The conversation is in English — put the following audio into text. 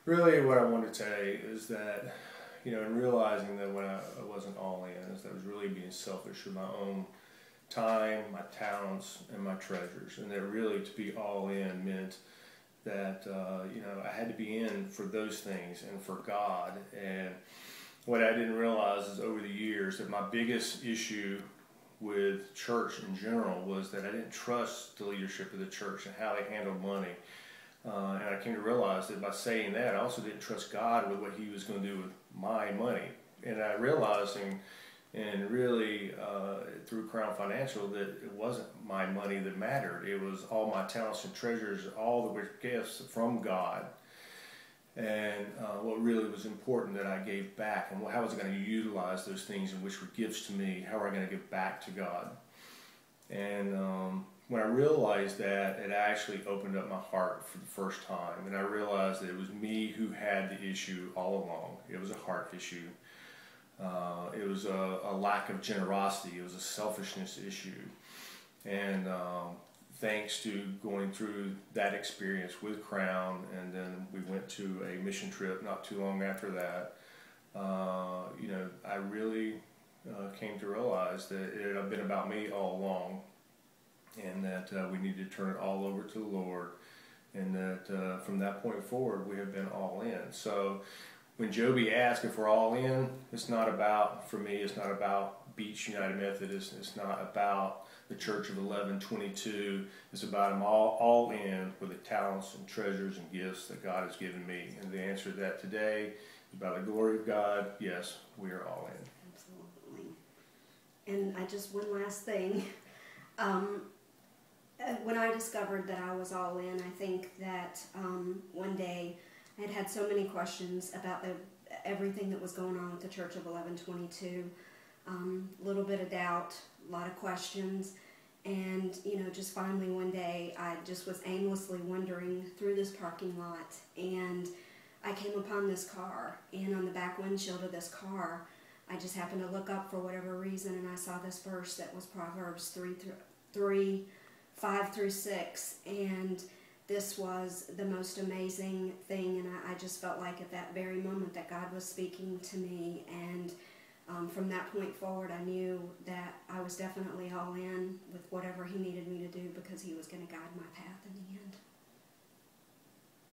Really, what I want to say is that, in realizing that when I wasn't all in, is that I was really being selfish with my own time, my talents, and my treasures. And that really to be all in meant that, I had to be in for those things and for God. And what I didn't realize is over the years that my biggest issue with church in general was that I didn't trust the leadership of the church and how they handled money. And I came to realize that by saying that, I also didn't trust God with what He was going to do with my money. And I realized, and really through Crown Financial, that it wasn't my money that mattered. It was all my talents and treasures, all the gifts from God. And what really was important that I gave back, and how was I going to utilize those things in which were gifts to me? How were I going to give back to God? And when I realized that, it actually opened up my heart for the first time. And I realized that it was me who had the issue all along. It was a heart issue. It was a lack of generosity. It was a selfishness issue. And thanks to going through that experience with Crown, and then we went to a mission trip not too long after that, I really came to realize that it had been about me all along, and that we needed to turn it all over to the Lord, and that from that point forward we have been all in. So when Joby asked if we're all in, it's not about, for me, it's not about Beach United Methodist, it's not about the Church of 1122, it's about I'm all in with the talents and treasures and gifts that God has given me. And the answer to that today is about the glory of God. Yes, we are all in. Absolutely. And one last thing. When I discovered that I was all in, I think that one day I had so many questions about everything that was going on with the Church of 1122. A little bit of doubt, a lot of questions, and just finally one day I just was aimlessly wandering through this parking lot, and I came upon this car, and on the back windshield of this car I just happened to look up for whatever reason, and I saw this verse that was Proverbs 3:5-6, and this was the most amazing thing, and I just felt like at that very moment that God was speaking to me, and from that point forward I knew that I was definitely all in with whatever He needed me to do, because He was going to guide my path in the end.